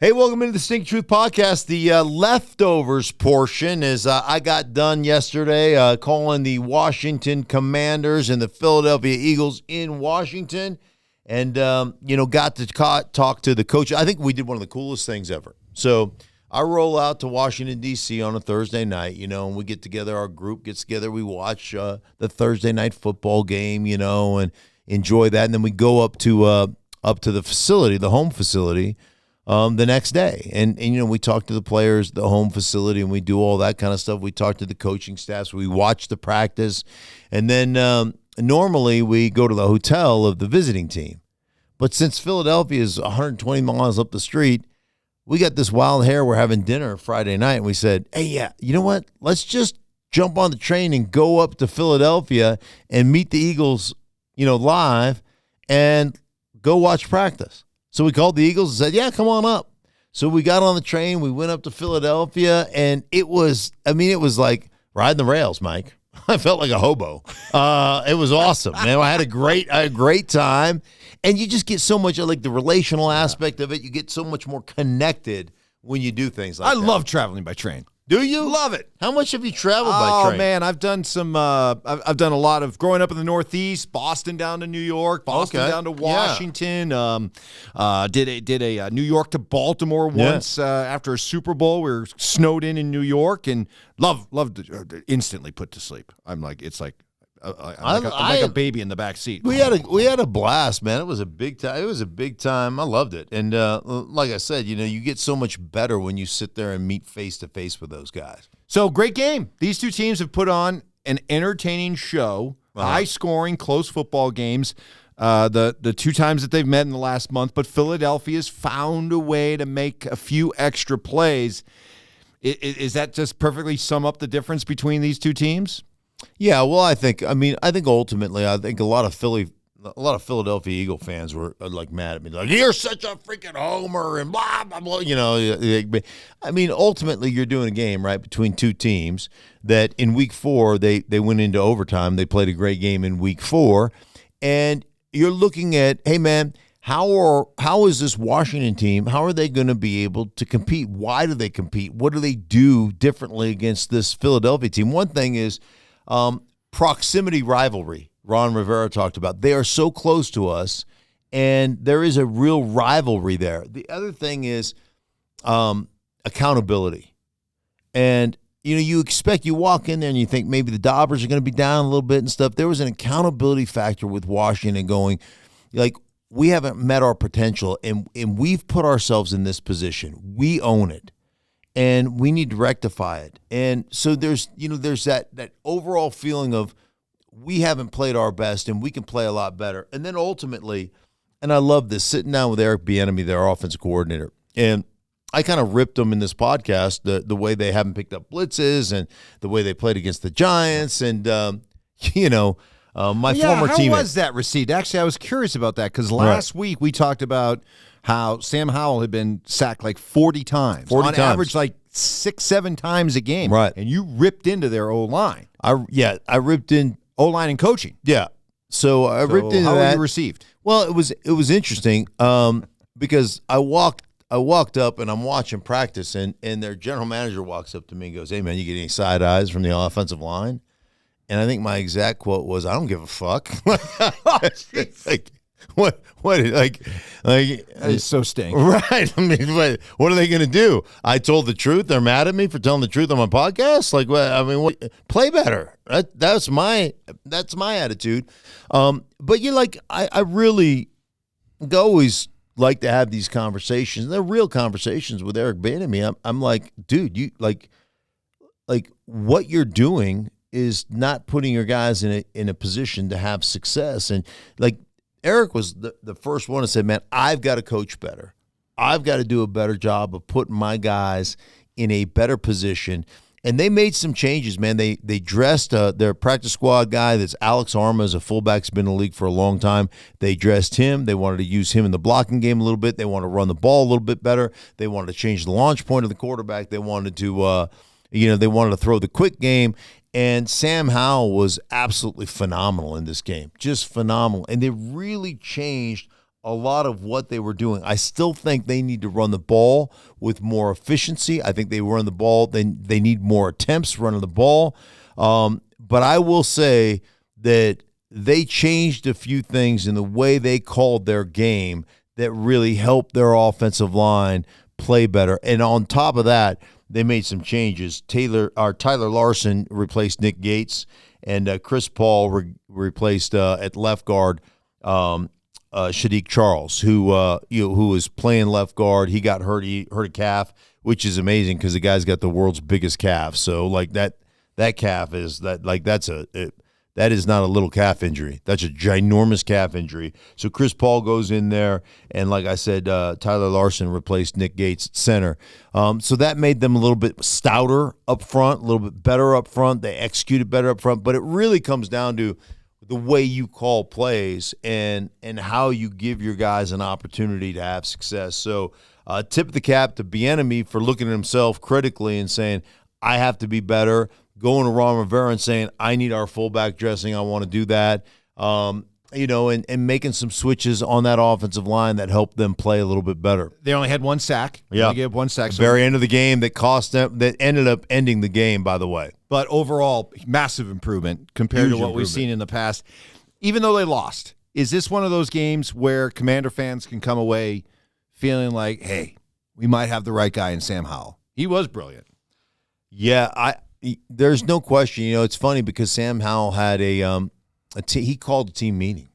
Hey, welcome into the Stink Truth Podcast. The leftovers portion is I got done yesterday calling the Washington Commanders and the Philadelphia Eagles in Washington and, got to talk to the coach. I think we did one of the coolest things ever. So I roll out to Washington, D.C. on a Thursday night, and we get together, our group gets together. We watch the Thursday night football game, and enjoy that. And then we go up to the facility, the home facility, the next day. And we talk to the players, the home facility, and we do all that kind of stuff. We talk to the coaching staffs. We watch the practice. And then normally we go to the hotel of the visiting team. But since Philadelphia is 120 miles up the street, we got this wild hair. We're having dinner Friday night, and we said, hey, yeah, you know what? Let's just jump on the train and go up to Philadelphia and meet the Eagles, live and go watch practice. So we called the Eagles and said, yeah, come on up. So we got on the train. We went up to Philadelphia, and it was like riding the rails, Mike. I felt like a hobo. It was awesome, man. I had a great time. And you just get so much of like the relational aspect of it. You get so much more connected when you do things like that. I love traveling by train. Do you? Love it. How much have you traveled by train? Oh, man, I've done some I've done a lot of growing up in the Northeast, Boston down to New York, Boston down to Washington. Yeah. Did a New York to Baltimore once after a Super Bowl. We were snowed in New York and loved to instantly put to sleep. I'm like I'm like a baby in the back seat. We had a blast, man. It was a big time. It was a big time. I loved it. And like I said, you get so much better when you sit there and meet face to face with those guys. So great game. These two teams have put on an entertaining show, high scoring, close football games. The two times that they've met in the last month, but Philadelphia's found a way to make a few extra plays. Is that just perfectly sum up the difference between these two teams? Yeah, well, I think ultimately, a lot of Philadelphia Eagle fans were like mad at me, like you're such a freaking homer and blah blah blah. Ultimately, you're doing a game right between two teams that in week 4 they went into overtime. They played a great game in week 4, and you're looking at, hey man, how is this Washington team? How are they going to be able to compete? Why do they compete? What do they do differently against this Philadelphia team? One thing is proximity rivalry. Ron Rivera talked about. They are so close to us, and there is a real rivalry there. The other thing is accountability. And, you walk in there and you think maybe the Dobbers are going to be down a little bit and stuff. There was an accountability factor with Washington going, like, we haven't met our potential, and we've put ourselves in this position. We own it. And we need to rectify it. And so there's that overall feeling of we haven't played our best and we can play a lot better. And then ultimately, and I love this, sitting down with Eric Bieniemy, their offensive coordinator, and I kind of ripped them in this podcast, the way they haven't picked up blitzes and the way they played against the Giants. And, my former teammate. How was that received? Actually, I was curious about that because last week we talked about how Sam Howell had been sacked like 40 times. On average, like 6-7 times a game. Right. And you ripped into their O-line. I ripped in O-line and coaching. Yeah. So I ripped into how that. Were you received? Well, it was interesting because I walked up and I'm watching practice and their general manager walks up to me and goes, hey man, you get any side eyes from the offensive line? And I think my exact quote was, I don't give a fuck. It's so stink. Right. I mean, what are they going to do? I told the truth. They're mad at me for telling the truth on my podcast. Like, play better. That's my attitude. But I really always like to have these conversations. They're real conversations with Eric Bieniemy. I'm like, dude, you like what you're doing is not putting your guys in a position to have success. And like Eric was the first one to say, man, I've got to coach better. I've got to do a better job of putting my guys in a better position. And they made some changes, man. They dressed their practice squad guy, that's Alex Arma, is a fullback, has been in the league for a long time. They dressed him. They wanted to use him in the blocking game a little bit. They wanted to run the ball a little bit better. They wanted to change the launch point of the quarterback. They wanted to, they wanted to throw the quick game. And Sam Howell was absolutely phenomenal in this game, just phenomenal. And they really changed a lot of what they were doing. I still think they need to run the ball with more efficiency. I think they run the ball. They need more attempts running the ball. But I will say that they changed a few things in the way they called their game that really helped their offensive line play better. And on top of that, they made some changes. Tyler Larson replaced Nick Gates, and Chris Paul replaced at left guard Shadiq Charles, who was playing left guard. He got hurt. He hurt a calf, which is amazing because the guy's got the world's biggest calf. So like that calf is that is not a little calf injury. That's a ginormous calf injury. So Chris Paul goes in there, and like I said, Tyler Larson replaced Nick Gates at center. So that made them a little bit stouter up front, a little bit better up front. They executed better up front. But it really comes down to the way you call plays and how you give your guys an opportunity to have success. So tip the cap to Bieniemy for looking at himself critically and saying, I have to be better. Going to Ron Rivera and saying, I need our fullback dressing. I want to do that. And making some switches on that offensive line that helped them play a little bit better. They only had one sack. Yeah. They gave one sack. Very end of the game that cost them, that ended up ending the game, by the way. But overall, massive improvement compared to what we've seen in the past. Even though they lost, is this one of those games where Commander fans can come away feeling like, hey, we might have the right guy in Sam Howell? He was brilliant. Yeah, there's no question. It's funny because Sam Howell had he called a team meeting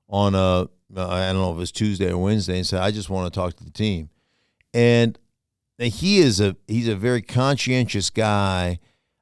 on I don't know if it was Tuesday or Wednesday, and said, I just want to talk to the team. And he's a very conscientious guy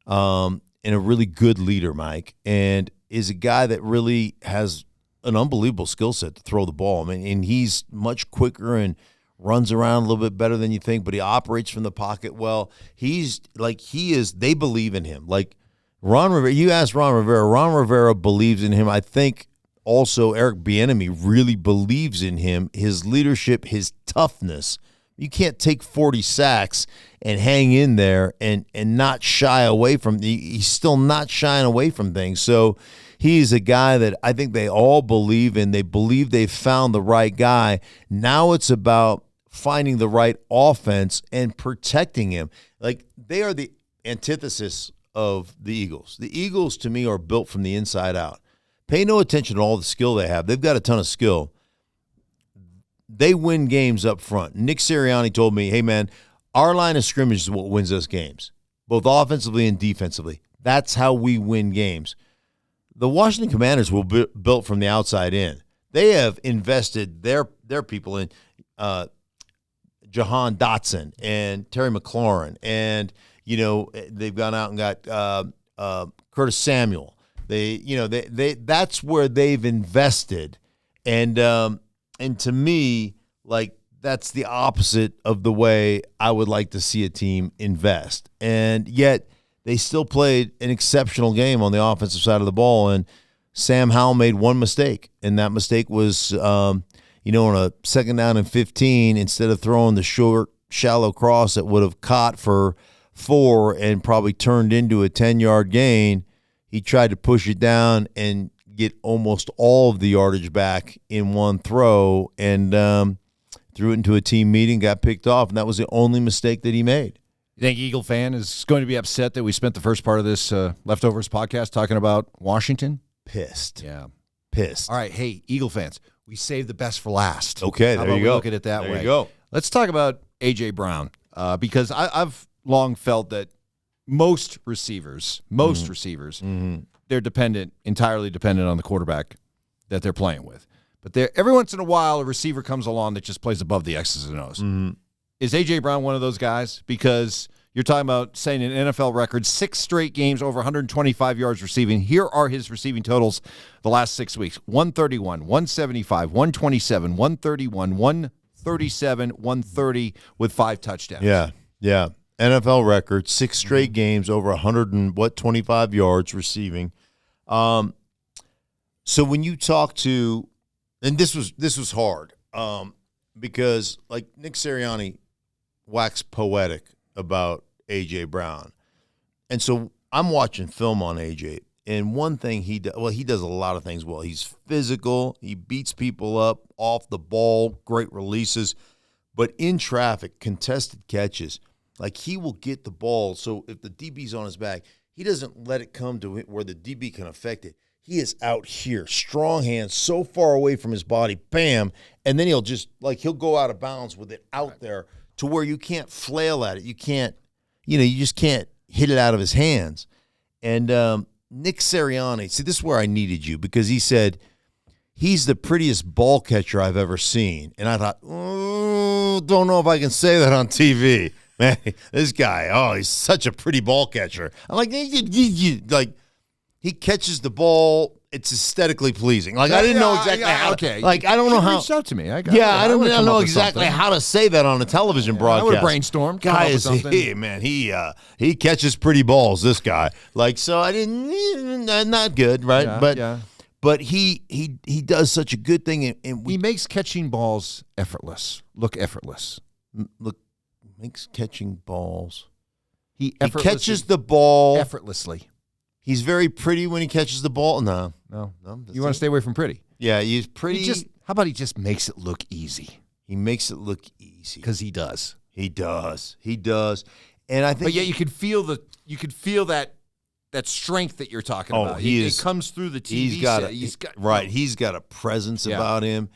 and a really good leader, Mike, and is a guy that really has an unbelievable skill set to throw the ball. I mean, and he's much quicker and runs around a little bit better than you think, but he operates from the pocket well. They believe in him. Like Ron Rivera, you asked Ron Rivera believes in him. I think also Eric Bieniemy really believes in him, his leadership, his toughness. You can't take 40 sacks and hang in there and not shy away from – he's still not shying away from things. So he's a guy that I think they all believe in. They believe they've found the right guy. Now it's about finding the right offense and protecting him. Like, they are the antithesis of the Eagles. The Eagles, to me, are built from the inside out. Pay no attention to all the skill they have. They've got a ton of skill. They win games up front. Nick Sirianni told me, hey, man, our line of scrimmage is what wins us games, both offensively and defensively. That's how we win games. The Washington Commanders were built from the outside in. They have invested their people in Jahan Dotson and Terry McLaurin, and they've gone out and got Curtis Samuel. That's where they've invested, and to me, like, that's the opposite of the way I would like to see a team invest. And yet they still played an exceptional game on the offensive side of the ball. And Sam Howell made one mistake, and that mistake was, on a 2nd down and 15, instead of throwing the short, shallow cross that would have caught for 4 and probably turned into a 10-yard gain, he tried to push it down and get almost all of the yardage back in one throw, and threw it into a team meeting, got picked off, and that was the only mistake that he made. You think Eagle fan is going to be upset that we spent the first part of this Leftovers podcast talking about Washington? Pissed. Yeah. Pissed. All right, hey, Eagle fans, we saved the best for last. Okay, How there about you go. Look at it that way. There you go. Let's talk about A.J. Brown because I've long felt that most receivers, they're entirely dependent on the quarterback that they're playing with. But every once in a while, a receiver comes along that just plays above the X's and O's. Mm-hmm. Is A.J. Brown one of those guys? Because you're talking about saying an NFL record, 6 straight games over 125 yards receiving. Here are his receiving totals the last 6 weeks. 131, 175, 127, 131, 137, 130 with 5 touchdowns. Yeah. NFL record, 6 straight games over 125 yards receiving. So when you talk to, and this was hard, because like Nick Sirianni waxed poetic about A.J. Brown. And so I'm watching film on A.J., And one thing he does a lot of things well. He's physical. He beats people up off the ball, great releases. But in traffic, contested catches, like he will get the ball. So if the DB's on his back, he doesn't let it come to where the DB can affect it. He is out here, strong hands, so far away from his body, bam, and then he'll go out of bounds with it out there to where you can't flail at it. You can't, you just can't hit it out of his hands. And Nick Sirianni, see, this is where I needed you, because he said he's the prettiest ball catcher I've ever seen. And I thought, don't know if I can say that on TV. Man, this guy, he's such a pretty ball catcher. I'm like, he catches the ball. It's aesthetically pleasing. Like, I didn't know exactly how. Okay. Like, I don't know how. Reach out to me. I don't know exactly how to say that on a television broadcast. I would have brainstormed. He catches pretty balls, this guy. Like, so I didn't, not good, right? But he does such a good thing. And he makes catching balls effortless. Look effortless. Makes catching balls. He catches the ball effortlessly. He's very pretty when he catches the ball. No. You want to stay away from pretty? Yeah, he's pretty. How about he just makes it look easy? He makes it look easy because he does. He does. And I think, but yet you could feel that strength that you're talking about. It comes through the TV set. He's got a presence about him.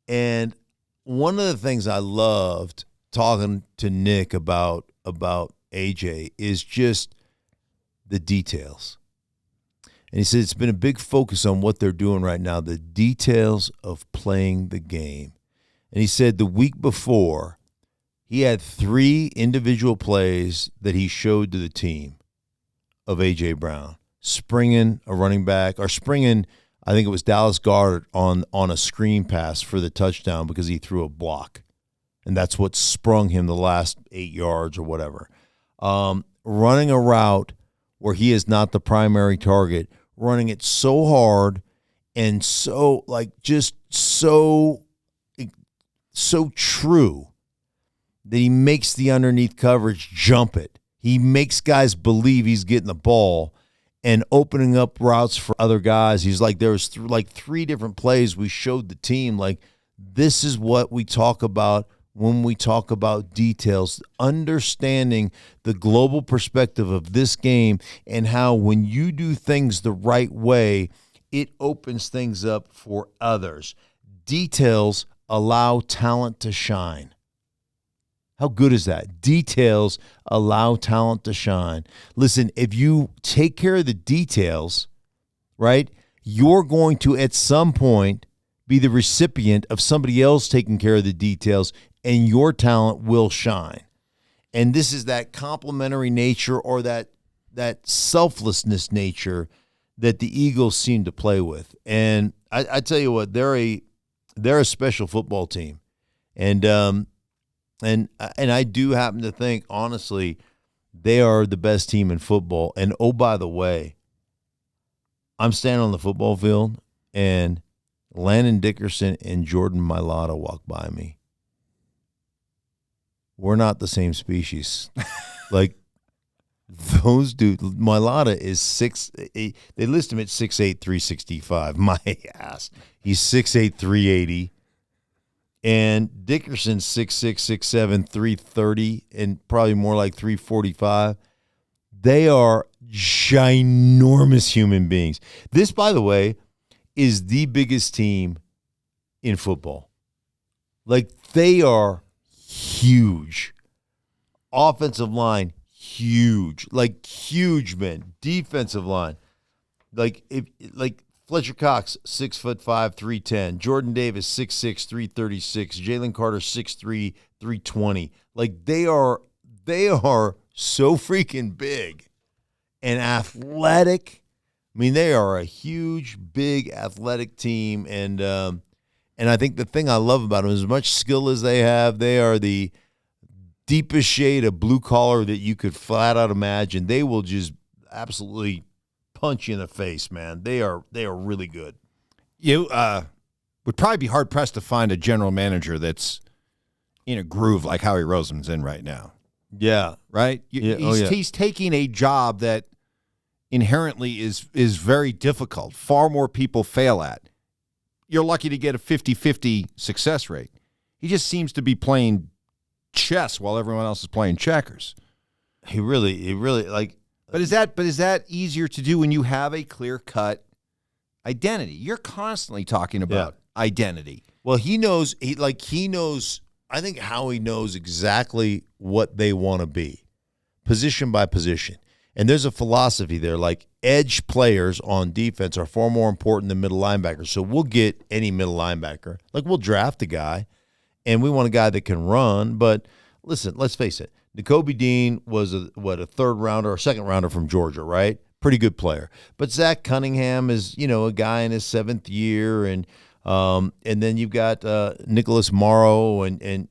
And one of the things I loved talking to Nick about AJ is just the details. And he said it's been a big focus on what they're doing right now, the details of playing the game. And he said the week before, he had 3 individual plays that he showed to the team of A.J. Brown. Springing a running back, or springing, I think it was Dallas Goedert on a screen pass for the touchdown because he threw a block. And that's what sprung him the last 8 yards or whatever. Running a route where he is not the primary target, running it so hard and so true that he makes the underneath coverage jump it. He makes guys believe he's getting the ball and opening up routes for other guys. He's like, there was 3 different plays we showed the team. Like, this is what we talk about when we talk about details, understanding the global perspective of this game and how when you do things the right way, it opens things up for others. Details allow talent to shine. How good is that? Details allow talent to shine. Listen, if you take care of the details, right, you're going to at some point be the recipient of somebody else taking care of the details, and your talent will shine. And this is that complementary nature, or that selflessness nature that the Eagles seem to play with. And I tell you what, they're a special football team. And I do happen to think, honestly, they are the best team in football. And oh, by the way, I'm standing on the football field, and Landon Dickerson and Jordan Mailata walk by me. We're not the same species. Like, those dudes, Mailata is 6'8". They list him at 6'8", 365. My ass. He's 6'8", 380. And Dickerson's 6'6", 6'7", 330, and probably more like 345. They are ginormous human beings. This, by the way, is the biggest team in football. Like, they are huge. Offensive line, huge. Like, huge men. Defensive line. Like Fletcher Cox, 6'5", 310. Jordan Davis, 6'6", 336. Jalen Carter, 6'3", 320. Like, they are so freaking big and athletic. I mean, they are a huge, big, athletic team. And I think the thing I love about them is, as much skill as they have, they are the deepest shade of blue collar that you could flat out imagine. They will just absolutely punch you in the face, man. They are really good. You would probably be hard pressed to find a general manager that's in a groove like Howie Roseman's in right now. Yeah. Right? He's taking a job that inherently is very difficult. Far more people fail at. You're lucky to get a 50-50 success rate. He just seems to be playing chess while everyone else is playing checkers. He really like. But is that easier to do when you have a clear-cut identity? You're constantly talking about identity. Well, he knows. I think Howie knows exactly what they want to be, position by position. And there's a philosophy there. Like, edge players on defense are far more important than middle linebackers. So we'll get any middle linebacker. Like, we'll draft a guy, and we want a guy that can run. But listen, let's face it. Nakobe Dean was a third rounder or second rounder from Georgia, right? Pretty good player. But Zach Cunningham is, a guy in his 7th year, and then you've got Nicholas Morrow, and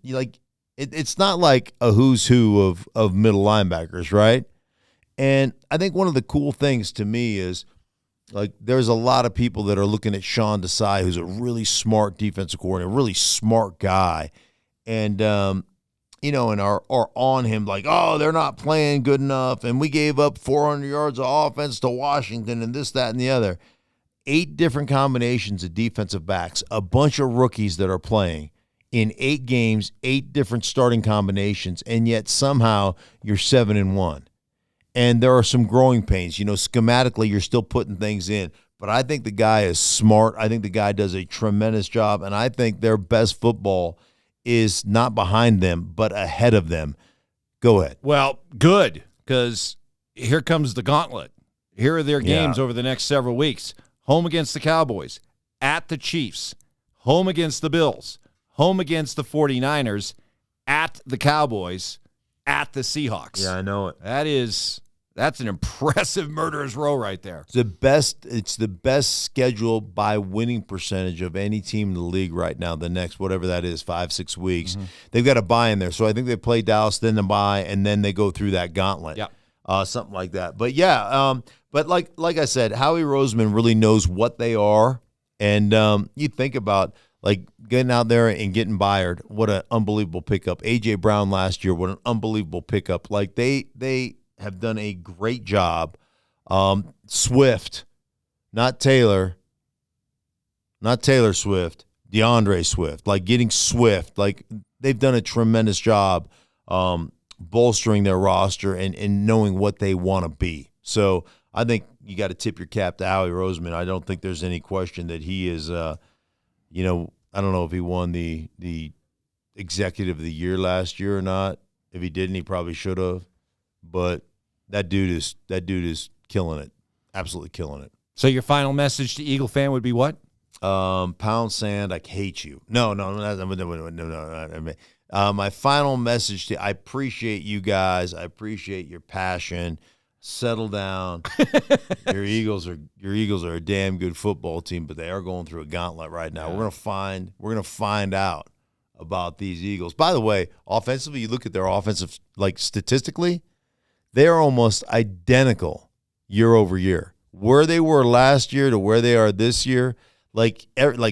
it's not like a who's who of middle linebackers, right? And I think one of the cool things to me is, like, there's a lot of people that are looking at Sean Desai, who's a really smart defensive coordinator, a really smart guy, and and are on him like, oh, they're not playing good enough, and we gave up 400 yards of offense to Washington and this, that, and the other. 8 different combinations of defensive backs, a bunch of rookies that are playing in 8 games, 8 different starting combinations, and yet somehow you're 7-1. And there are some growing pains. Schematically, you're still putting things in. But I think the guy is smart. I think the guy does a tremendous job, and I think their best football is not behind them, but ahead of them. Go ahead. Well, good, because here comes the gauntlet. Here are their games over the next several weeks. Home against the Cowboys, at the Chiefs, home against the Bills, home against the 49ers, at the Cowboys, at the Seahawks. Yeah, I know it. That's an impressive murderer's row right there. It's the best schedule by winning percentage of any team in the league right now. The next, whatever that is, 5-6 weeks. Mm-hmm. They've got a bye in there. So I think they play Dallas, then the bye, and then they go through that gauntlet. Yeah. Something like that. But but like I said, Howie Roseman really knows what they are. And you think about, like, getting out there and getting Byard. What an unbelievable pickup. A.J. Brown last year, what an unbelievable pickup. Like, they have done a great job. Swift, not Taylor Swift, DeAndre Swift, like getting Swift, like they've done a tremendous job bolstering their roster and knowing what they want to be. So I think you got to tip your cap to Howie Roseman. I don't think there's any question that he is, I don't know if he won the Executive of the Year last year or not. If he didn't, he probably should have. But that dude is killing it, absolutely killing it. So your final message to Eagle fan would be what? Pound sand, I hate you. No. My final message I appreciate you guys. I appreciate your passion. Settle down. Your Eagles are a damn good football team, but they are going through a gauntlet right now. Yeah. We're gonna find out about these Eagles. By the way, offensively, you look at their offensive, like, statistically, they are almost identical year over year. Where they were last year to where they are this year, like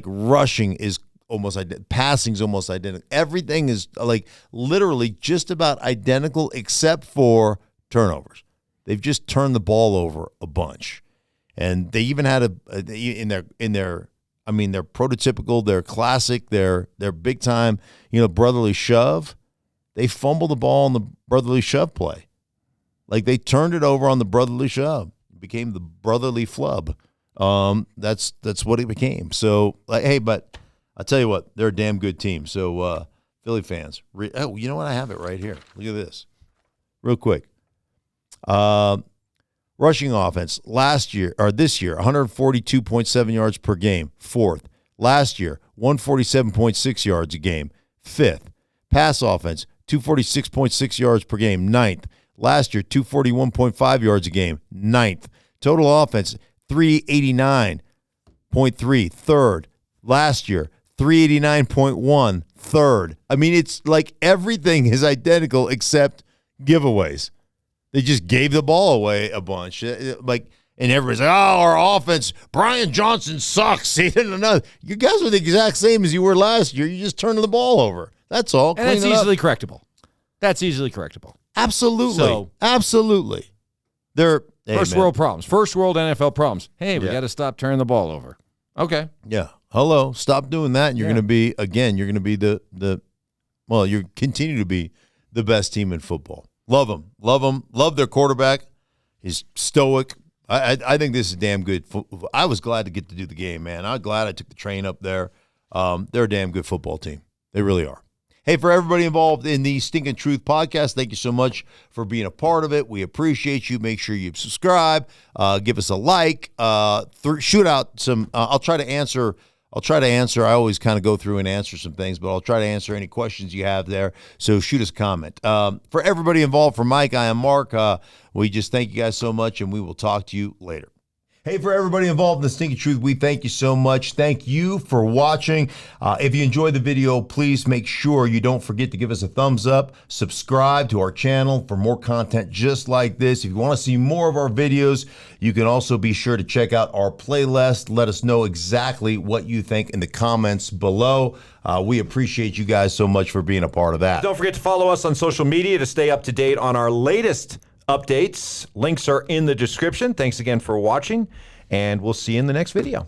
rushing is almost identical, passing is almost identical. Everything is, like, literally just about identical except for turnovers. They've just turned the ball over a bunch, and they even had in their prototypical, their classic, their big time, brotherly shove. They fumbled the ball on the brotherly shove play. Like, they turned it over on the brotherly shove. It became the brotherly flub. That's what it became. So, hey, but I'll tell you what, they're a damn good team. So, Philly fans, you know what? I have it right here. Look at this, real quick. Rushing offense this year, 142.7 yards per game, 4th. Last year, 147.6 yards a game, 5th. Pass offense, 246.6 yards per game, 9th. Last year, 241.5 yards a game, 9th. Total offense, 389.3, 3rd. Last year, 389.1, 3rd. I mean, it's like everything is identical except giveaways. They just gave the ball away a bunch. Like, and everybody's like, oh, our offense, Brian Johnson sucks. He didn't know. You guys are the exact same as you were last year. You just turned the ball over. That's all. And that's easily correctable. That's easily correctable. Absolutely. So, absolutely. They're First world problems. First world NFL problems. Hey, we got to stop turning the ball over. Okay. Yeah. Hello. Stop doing that, and you're going to be you continue to be the best team in football. Love them. Love their quarterback. He's stoic. I think this is damn good. I was glad to get to do the game, man. I'm glad I took the train up there. They're a damn good football team. They really are. Hey, for everybody involved in the Stinkin' Truth podcast, thank you so much for being a part of it. We appreciate you. Make sure you subscribe. Give us a like. Shoot out some. I'll try to answer. I always kind of go through and answer some things, but I'll try to answer any questions you have there. So shoot us a comment. For everybody involved, for Mike, I am Mark. We just thank you guys so much, and we will talk to you later. Hey, for everybody involved in the Stinkin' Truth, we thank you so much. Thank you for watching. If you enjoyed the video, please make sure you don't forget to give us a thumbs up. Subscribe to our channel for more content just like this. If you want to see more of our videos, you can also be sure to check out our playlist. Let us know exactly what you think in the comments below. We appreciate you guys so much for being a part of that. Don't forget to follow us on social media to stay up to date on our latest updates. Links are in the description. Thanks again for watching, and we'll see you in the next video.